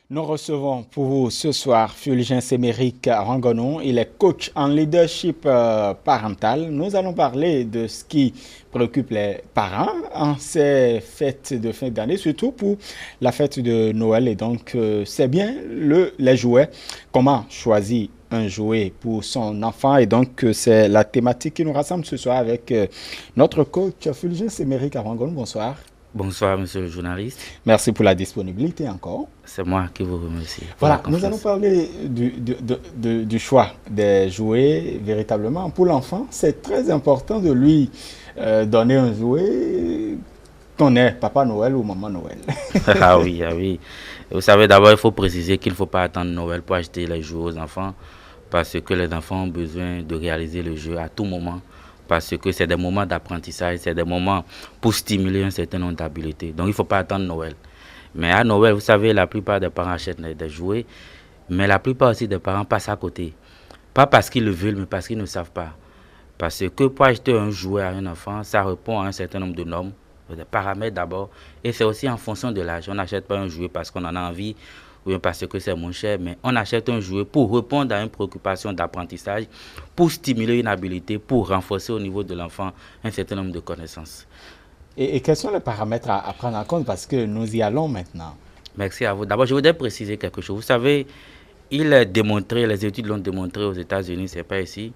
Nous recevons pour vous ce soir Fulgence Émeric Rangonon. Il est coach en leadership parental. Nous allons parler de ce qui préoccupe les parents en ces fêtes de fin d'année, surtout pour la fête de Noël. Et donc, c'est bien les jouets. Comment choisir un jouet pour son enfant? Et donc, c'est la thématique qui nous rassemble ce soir avec notre coach Fulgence Émeric Rangonon. Bonsoir. Bonsoir, monsieur le journaliste. Merci pour la disponibilité encore. C'est moi qui vous remercie. Voilà, nous allons parler du choix des jouets véritablement. Pour l'enfant, c'est très important de lui donner un jouet qu'on est Papa Noël ou Maman Noël. Ah oui, ah oui. Vous savez, d'abord, il faut préciser qu'il ne faut pas attendre Noël pour acheter les jouets aux enfants parce que les enfants ont besoin de réaliser le jeu à tout moment. Parce que c'est des moments d'apprentissage, c'est des moments pour stimuler un certain nombre d'habiletés. Donc, il ne faut pas attendre Noël. Mais à Noël, vous savez, la plupart des parents achètent des jouets, mais la plupart aussi des parents passent à côté. Pas parce qu'ils le veulent, mais parce qu'ils ne savent pas. Parce que pour acheter un jouet à un enfant, ça répond à un certain nombre de normes, des paramètres d'abord. Et c'est aussi en fonction de l'âge. On n'achète pas un jouet parce qu'on en a envie ou bien parce que c'est moins cher, mais on achète un jouet pour répondre à une préoccupation d'apprentissage, pour stimuler une habilité, pour renforcer au niveau de l'enfant un certain nombre de connaissances. Et quels sont les paramètres à prendre en compte parce que nous y allons maintenant? Merci à vous. D'abord, je voudrais préciser quelque chose. Vous savez, il est démontré, les études l'ont démontré aux États-Unis, c'est pas ici,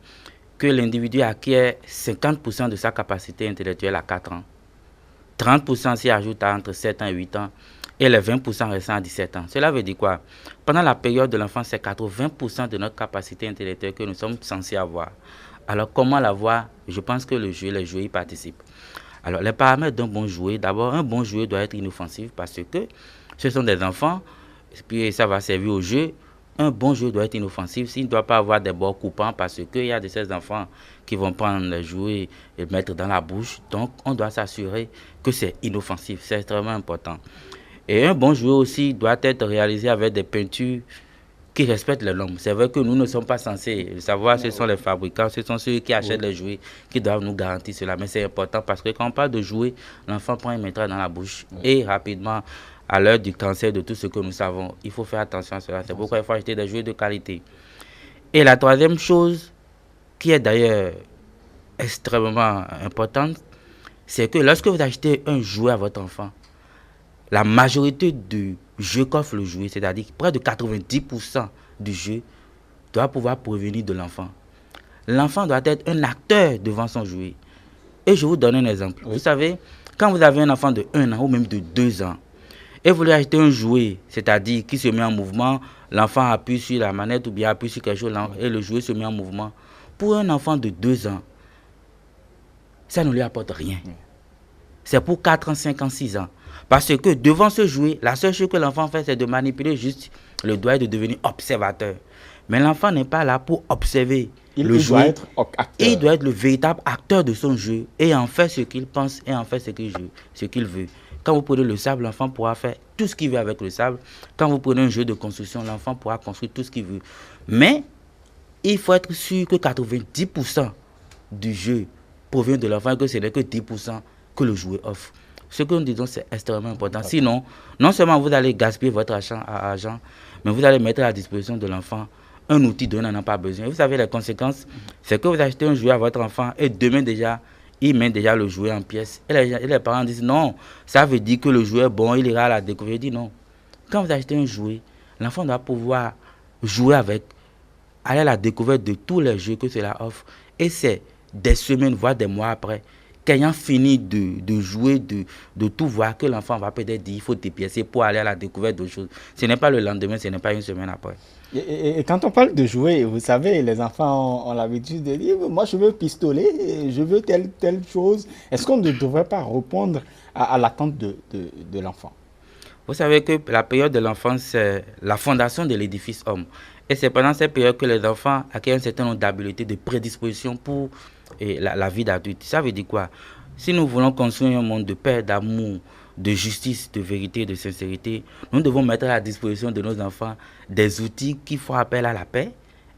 que l'individu acquiert 50% de sa capacité intellectuelle à 4 ans. 30% s'y ajoute à entre 7 ans et 8 ans et les 20% restants à 17 ans. Cela veut dire quoi? Pendant la période de l'enfance, c'est 80% de notre capacité intellectuelle que nous sommes censés avoir. Alors, comment l'avoir? Je pense que les jouets y participent. Alors, les paramètres d'un bon jouet, d'abord, un bon jouet doit être inoffensif parce que ce sont des enfants, et puis ça va servir au jeu. Un bon jeu doit être inoffensif, s'il ne doit pas avoir des bords coupants parce qu'il y a de ces enfants qui vont prendre les jouets et le mettre dans la bouche. Donc, on doit s'assurer que c'est inoffensif, c'est extrêmement important. Et un bon jouet aussi doit être réalisé avec des peintures qui respectent les normes. C'est vrai que nous ne sommes pas censés le savoir, ce sont les fabricants, ce sont ceux qui achètent les jouets qui doivent nous garantir cela. Mais c'est important parce que quand on parle de jouets, l'enfant prend et mettra dans la bouche et rapidement, à l'heure du cancer, de tout ce que nous savons, il faut faire attention à cela. C'est pourquoi il faut acheter des jouets de qualité. Et la troisième chose, qui est d'ailleurs extrêmement importante, c'est que lorsque vous achetez un jouet à votre enfant, la majorité du jeu qu'offre le jouet, c'est-à-dire près de 90% du jeu, doit pouvoir provenir de l'enfant. L'enfant doit être un acteur devant son jouet. Et je vous donne un exemple. Oui. Vous savez, quand vous avez un enfant de 1 an ou même de 2 ans, et vous lui achetez un jouet, c'est-à-dire qui se met en mouvement, l'enfant appuie sur la manette ou bien appuie sur quelque chose et le jouet se met en mouvement. Pour un enfant de 2 ans, ça ne lui apporte rien. C'est pour 4 ans, 5 ans, 6 ans. Parce que devant ce jouet, la seule chose que l'enfant fait, c'est de manipuler juste le doigt et de devenir observateur. Mais l'enfant n'est pas là pour observer le jouet. Doit être acteur. Il doit être le véritable acteur de son jeu et en faire ce qu'il pense et en faire ce qu'il veut. Quand vous prenez le sable, l'enfant pourra faire tout ce qu'il veut avec le sable. Quand vous prenez un jeu de construction, l'enfant pourra construire tout ce qu'il veut. Mais il faut être sûr que 90% du jeu provient de l'enfant et que ce n'est que 10% que le jouet offre. Ce que nous disons, c'est extrêmement important. Sinon, non seulement vous allez gaspiller votre argent, mais vous allez mettre à la disposition de l'enfant un outil dont il n'en a pas besoin. Vous savez, les conséquences, c'est que vous achetez un jouet à votre enfant et demain déjà, il met déjà le jouet en pièces. Et les parents disent non, ça veut dire que le jouet est bon, il ira à la découverte. Il dit non. Quand vous achetez un jouet, l'enfant doit pouvoir jouer avec, aller à la découverte de tous les jeux que cela offre. Et c'est des semaines, voire des mois après, qu'ayant fini de jouer, de tout voir, que l'enfant va peut-être dire il faut dépiécer pour aller à la découverte d'autres choses. Ce n'est pas le lendemain, ce n'est pas une semaine après. Et quand on parle de jouer, vous savez, les enfants ont l'habitude de dire moi je veux pistolet, je veux telle chose. Est-ce qu'on ne devrait pas répondre à l'attente de l'enfant? Vous savez que la période de l'enfance, c'est la fondation de l'édifice homme. Et c'est pendant cette période que les enfants acquièrent un certain nombre d'habiletés, de prédispositions pour la vie d'adulte. Ça veut dire quoi? Si nous voulons construire un monde de paix, d'amour, de justice, de vérité, de sincérité, nous devons mettre à la disposition de nos enfants des outils qui font appel à la paix,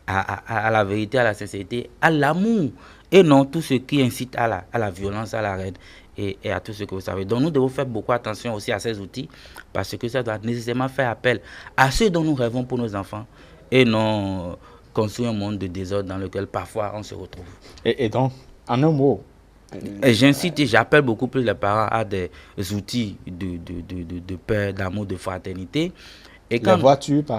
à la vérité, à la sincérité, à l'amour, et non tout ce qui incite à la violence, à la haine. et à tout ce que vous savez. Donc nous devons faire beaucoup attention aussi à ces outils parce que ça doit nécessairement faire appel à ce dont nous rêvons pour nos enfants et non construire un monde de désordre dans lequel parfois on se retrouve. Et donc, en un mot, et j'incite et j'appelle beaucoup plus les parents à des outils de paix, d'amour, de fraternité. Et quand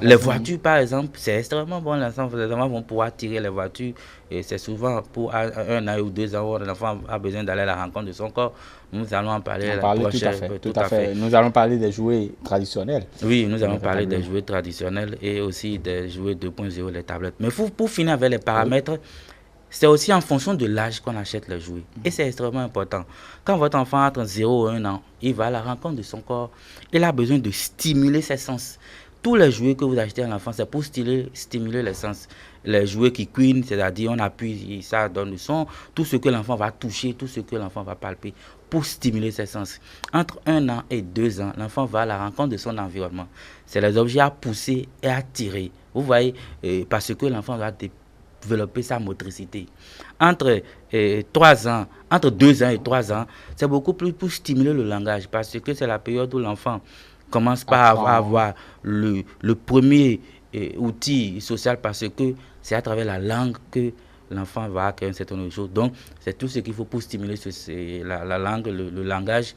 les voitures, par exemple, c'est extrêmement bon. Les enfants vont pouvoir tirer les voitures. Et c'est souvent pour 1 an ou 2 ans où l'enfant a besoin d'aller à la rencontre de son corps. Nous allons en parler la prochaine fois. Tout à fait. Nous allons parler des jouets traditionnels. Oui, nous allons parler des jouets traditionnels et aussi des jouets 2.0, les tablettes. Mais pour finir avec les paramètres, c'est aussi en fonction de l'âge qu'on achète les jouets. Et c'est extrêmement important. Quand votre enfant a entre 0 et 1 an, il va à la rencontre de son corps. Il a besoin de stimuler ses sens. Tous les jouets que vous achetez à l'enfant, c'est pour stimuler les sens. Les jouets qui cuinent, c'est-à-dire on appuie, ça donne le son. Tout ce que l'enfant va toucher, tout ce que l'enfant va palper, pour stimuler ses sens. Entre 1 an et 2 ans, l'enfant va à la rencontre de son environnement. C'est les objets à pousser et à tirer. Vous voyez, parce que l'enfant va développer sa motricité. Entre 2 ans et 3 ans, c'est beaucoup plus pour stimuler le langage, parce que c'est la période où l'enfant commence par avoir le premier outil social, parce que c'est à travers la langue que l'enfant va acquérir un certain nombre de choses. Donc, c'est tout ce qu'il faut pour stimuler la langue, le langage.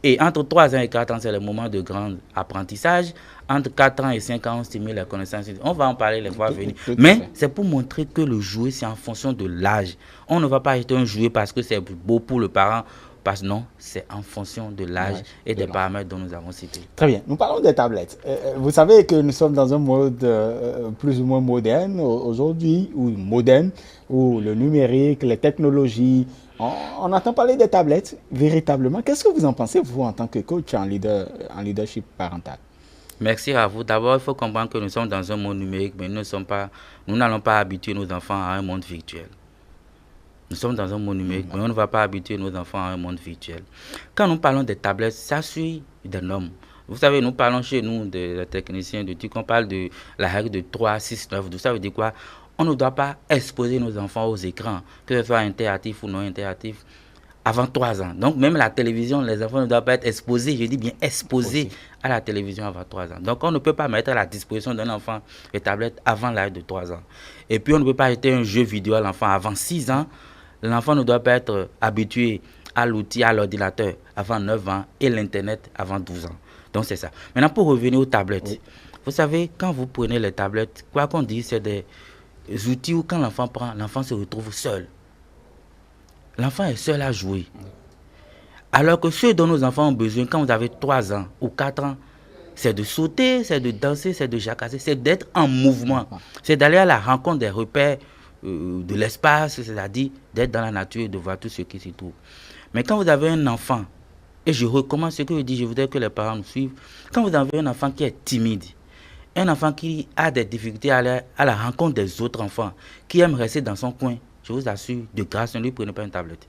Et entre 3 ans et 4 ans, c'est le moment de grand apprentissage. Entre 4 ans et 5 ans, on stimule les connaissances. On va en parler les fois à venir. Mais c'est pour montrer que le jouet, c'est en fonction de l'âge. On ne va pas acheter un jouet parce que c'est beau pour le parent. Parce que non, c'est en fonction de l'âge et des paramètres dont nous avons cités. Très bien. Nous parlons des tablettes. Vous savez que nous sommes dans un mode plus ou moins moderne aujourd'hui, ou moderne, où le numérique, les technologies, on entend parler des tablettes véritablement. Qu'est-ce que vous en pensez, vous, en tant que coach en leadership parental? Merci à vous. D'abord, il faut comprendre que nous sommes dans un monde numérique, mais nous n'allons pas habituer nos enfants à un monde virtuel. Nous sommes dans un monde numérique, mais on ne va pas habituer nos enfants à un monde virtuel. Quand nous parlons des tablettes, ça suit des normes. Vous savez, nous parlons chez nous, des techniciens de TIC, on parle de la règle de 3, 6, 9, 12. Ça veut dire quoi? On ne doit pas exposer nos enfants aux écrans, que ce soit interactif ou non interactif, avant 3 ans. Donc, même la télévision, les enfants ne doivent pas être exposés, je dis bien exposés à la télévision avant 3 ans. Donc, on ne peut pas mettre à la disposition d'un enfant les tablettes avant l'âge de 3 ans. Et puis, on ne peut pas acheter un jeu vidéo à l'enfant avant 6 ans. L'enfant ne doit pas être habitué à l'outil, à l'ordinateur avant 9 ans et l'Internet avant 12 ans. Donc, c'est ça. Maintenant, pour revenir aux tablettes. Vous savez, quand vous prenez les tablettes, quoi qu'on dise, c'est des outils où quand l'enfant prend, l'enfant se retrouve seul. L'enfant est seul à jouer. Alors que ce dont nos enfants ont besoin, quand vous avez 3 ans ou 4 ans, c'est de sauter, c'est de danser, c'est de jacasser, c'est d'être en mouvement. C'est d'aller à la rencontre des repères de l'espace, c'est-à-dire d'être dans la nature et de voir tout ce qui s'y trouve. Mais quand vous avez un enfant, et je recommence ce que je dis, je voudrais que les parents nous suivent, quand vous avez un enfant qui est timide, un enfant qui a des difficultés à aller à la rencontre des autres enfants, qui aime rester dans son coin, je vous assure, de grâce, ne lui prenez pas une tablette.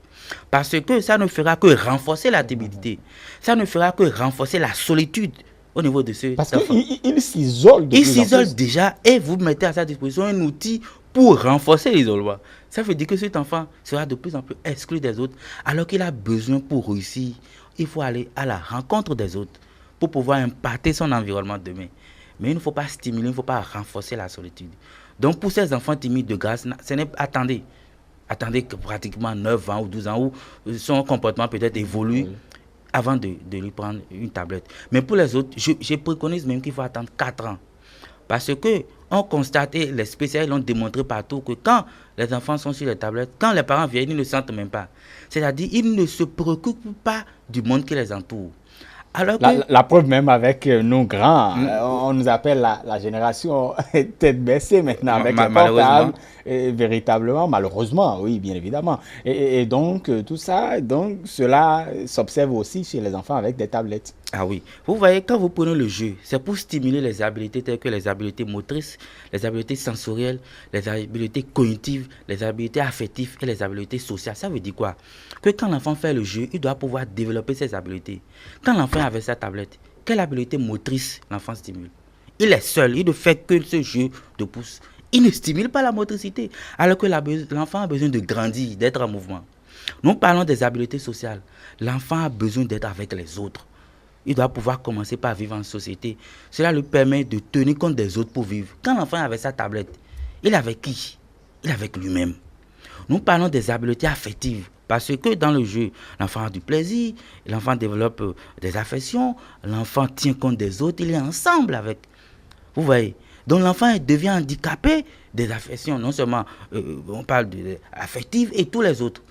Parce que ça ne fera que renforcer la timidité, ça ne fera que renforcer la solitude au niveau de ce Parce qu'il s'isole. Il s'isole déjà et vous mettez à sa disposition un outil pour renforcer l'isolement. Ça veut dire que cet enfant sera de plus en plus exclu des autres, alors qu'il a besoin pour réussir. Il faut aller à la rencontre des autres pour pouvoir impacter son environnement demain. Mais il ne faut pas stimuler, il ne faut pas renforcer la solitude. Donc pour ces enfants timides de grâce, attendez que pratiquement 9 ans ou 12 ans où son comportement peut-être évolue avant de lui prendre une tablette. Mais pour les autres, je préconise même qu'il faut attendre 4 ans. Parce que on constate, et les spécialistes l'ont démontré partout, que quand les enfants sont sur les tablettes, quand les parents viennent, ils ne sentent même pas. C'est-à-dire, ils ne se préoccupent pas du monde qui les entoure. Alors que la preuve même avec nos grands, on nous appelle la génération tête baissée maintenant avec les portables, véritablement, malheureusement, oui, bien évidemment. Et donc, tout ça, donc cela s'observe aussi chez les enfants avec des tablettes. Ah oui, vous voyez, quand vous prenez le jeu, c'est pour stimuler les habiletés telles que les habiletés motrices, les habiletés sensorielles, les habiletés cognitives, les habiletés affectives et les habiletés sociales. Ça veut dire quoi? Que quand l'enfant fait le jeu, il doit pouvoir développer ses habiletés. Quand l'enfant est avec sa tablette, quelle habileté motrice l'enfant stimule? Il est seul, il ne fait que ce jeu de pouce. Il ne stimule pas la motricité, alors que l'enfant a besoin de grandir, d'être en mouvement. Nous parlons des habiletés sociales. L'enfant a besoin d'être avec les autres. Il doit pouvoir commencer par vivre en société. Cela lui permet de tenir compte des autres pour vivre. Quand l'enfant est avec sa tablette, il est avec qui? Il est avec lui-même. Nous parlons des habiletés affectives. Parce que dans le jeu, l'enfant a du plaisir, l'enfant développe des affections, l'enfant tient compte des autres, il est ensemble avec. Vous voyez? Donc l'enfant devient handicapé des affections. Non seulement on parle d'affectives et tous les autres.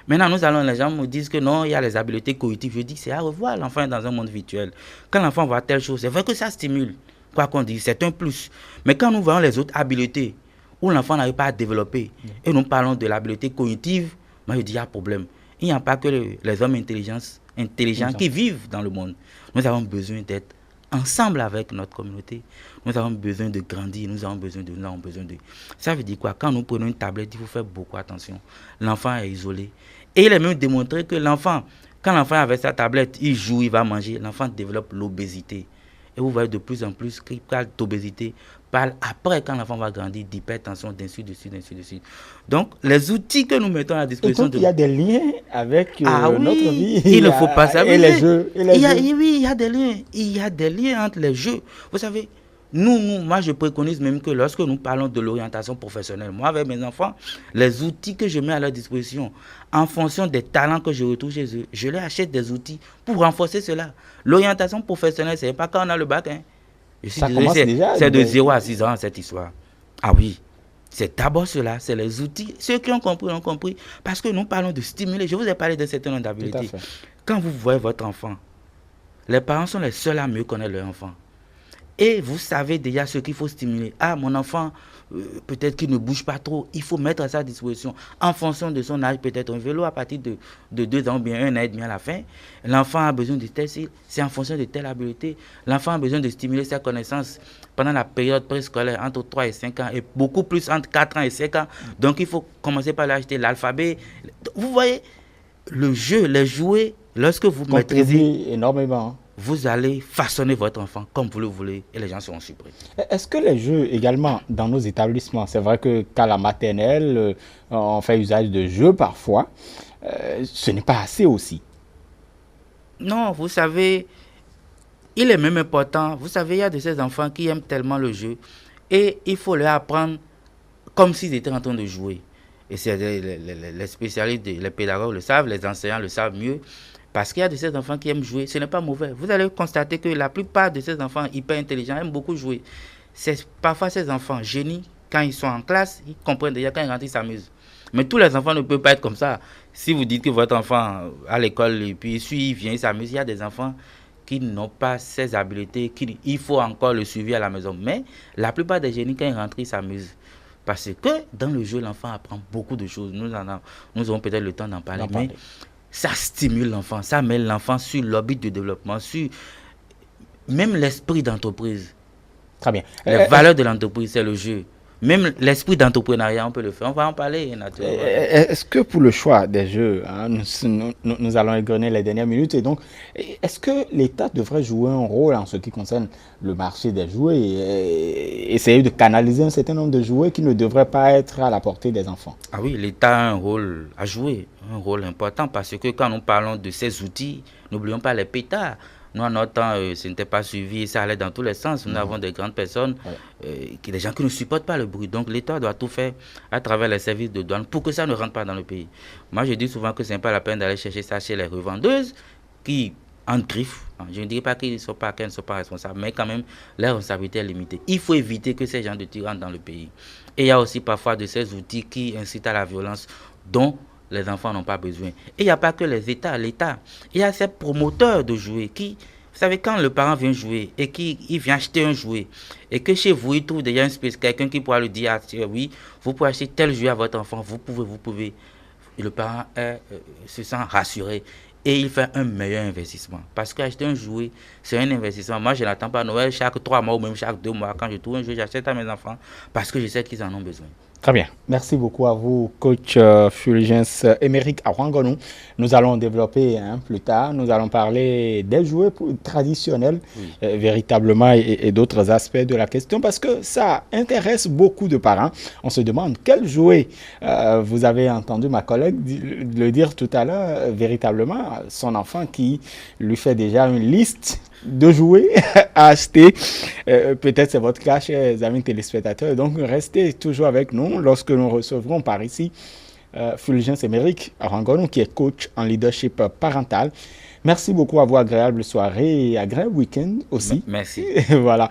Maintenant, les gens me disent que non, il y a les habiletés cognitives. Je dis, c'est à revoir. L'enfant est dans un monde virtuel. Quand l'enfant voit telle chose, c'est vrai que ça stimule. Quoi qu'on dise, c'est un plus. Mais quand nous voyons les autres habiletés où l'enfant n'arrive pas à développer, et nous parlons de l'habileté cognitive, moi je dis, il y a un problème. Il n'y a pas que les hommes intelligents qui vivent dans le monde. Nous avons besoin d'être ensemble avec notre communauté. Nous avons besoin de grandir, nous avons besoin de... Ça veut dire quoi? Quand nous prenons une tablette, il faut faire beaucoup attention. L'enfant est isolé. Et il est même démontré que l'enfant, quand l'enfant est avec sa tablette, il joue, il va manger, l'enfant développe l'obésité. Et vous voyez de plus en plus qu'il parle d'obésité, parle après, quand l'enfant va grandir, d'hypertension, d'insulte, d'insulte. Donc, les outils que nous mettons à disposition... Et donc, il y a des liens avec notre vie. Il ne faut pas savoir. Et les jeux. Oui, il y a des liens. Il y a des liens entre les jeux. Vous savez, moi, je préconise même que lorsque nous parlons de l'orientation professionnelle, moi, avec mes enfants, les outils que je mets à leur disposition, en fonction des talents que je retrouve chez eux, je leur achète des outils pour renforcer cela. L'orientation professionnelle, ce n'est pas quand on a le bac. C'est de 0 à 6 ans, cette histoire. Ah oui, c'est d'abord cela, c'est les outils. Ceux qui ont compris, parce que nous parlons de stimuler. Je vous ai parlé de certains nombre d'habiletés. Quand vous voyez votre enfant, les parents sont les seuls à mieux connaître leur enfant. Et vous savez déjà ce qu'il faut stimuler. Ah, mon enfant, peut-être qu'il ne bouge pas trop. Il faut mettre à sa disposition, en fonction de son âge, peut-être un vélo à partir de 2 ans, bien 1 an et demi à la fin. L'enfant a besoin de tel style, c'est en fonction de telle habileté. L'enfant a besoin de stimuler sa connaissance pendant la période préscolaire, entre 3 et 5 ans, et beaucoup plus entre 4 ans et 5 ans. Donc, il faut commencer par lui acheter l'alphabet. Vous voyez, le jeu, les jouets, lorsque vous maîtrisez énormément, vous allez façonner votre enfant comme vous le voulez et les gens seront surpris. Est-ce que les jeux également dans nos établissements, c'est vrai que qu'à la maternelle, on fait usage de jeux parfois, ce n'est pas assez aussi? Non, vous savez, il est même important. Vous savez, il y a de ces enfants qui aiment tellement le jeu et il faut leur apprendre comme s'ils étaient en train de jouer. Et c'est les spécialistes, les pédagogues le savent, les enseignants le savent mieux. Parce qu'il y a de ces enfants qui aiment jouer, ce n'est pas mauvais. Vous allez constater que la plupart de ces enfants hyper intelligents aiment beaucoup jouer. C'est parfois ces enfants génies, quand ils sont en classe, ils comprennent déjà, quand ils rentrent, ils s'amusent. Mais tous les enfants ne peuvent pas être comme ça. Si vous dites que votre enfant à l'école, et puis il vient, il s'amuse, il y a des enfants qui n'ont pas ces habiletés, il faut encore le suivi à la maison. Mais la plupart des génies, quand ils rentrent, ils s'amusent. Parce que dans le jeu, l'enfant apprend beaucoup de choses. Nous aurons peut-être le temps d'en parler. Mais ça stimule l'enfant, ça met l'enfant sur l'orbite de développement, sur même l'esprit d'entreprise. Très bien. Les valeurs de l'entreprise, c'est le jeu. Même l'esprit d'entrepreneuriat, on peut le faire. On va en parler, naturellement. Est-ce que pour le choix des jeux, hein, nous allons égrener les dernières minutes, et donc, est-ce que l'État devrait jouer un rôle en ce qui concerne le marché des jouets et essayer de canaliser un certain nombre de jouets qui ne devraient pas être à la portée des enfants? Ah oui, l'État a un rôle à jouer, un rôle important, parce que quand nous parlons de ces outils, n'oublions pas les pétards. Nous, en notre temps, ce n'était pas suivi, ça allait dans tous les sens. Nous avons des grandes personnes, des gens qui ne supportent pas le bruit. Donc, l'État doit tout faire à travers les services de douane pour que ça ne rentre pas dans le pays. Moi, je dis souvent que ce n'est pas la peine d'aller chercher ça chez les revendeuses qui en griffent. Je ne dirais pas qu'elles ne sont pas responsables, mais quand même, leur responsabilité est limitée. Il faut éviter que ces gens de tir rentrent dans le pays. Et il y a aussi parfois de ces outils qui incitent à la violence, dont les enfants n'ont pas besoin. Et il n'y a pas que les États, l'État. Il y a ces promoteurs de jouets qui, vous savez, quand le parent vient jouer et qu'il vient acheter un jouet, et que chez vous, il trouve déjà quelqu'un qui pourra lui dire, oui, vous pouvez acheter tel jouet à votre enfant, vous pouvez. Et le parent se sent rassuré. Et il fait un meilleur investissement. Parce qu'acheter un jouet, c'est un investissement. Moi, je n'attends pas Noël chaque 3 mois ou même chaque 2 mois. Quand je trouve un jouet, j'achète à mes enfants parce que je sais qu'ils en ont besoin. Très bien. Merci beaucoup à vous, coach Fulgence Émeric Arangonou. Nous allons développer plus tard. Nous allons parler des jouets traditionnels, Oui. véritablement, et d'autres aspects de la question, parce que ça intéresse beaucoup de parents. On se demande quel jouet, vous avez entendu ma collègue le dire tout à l'heure, véritablement, son enfant qui lui fait déjà une liste de jouets à acheter. Peut-être c'est votre cas, chers amis téléspectateurs. Donc, restez toujours avec nous lorsque nous recevrons par ici Fulgence Émeric Arangonou, qui est coach en leadership parental. Merci beaucoup à vous, agréable soirée et agréable week-end aussi. Merci. Voilà.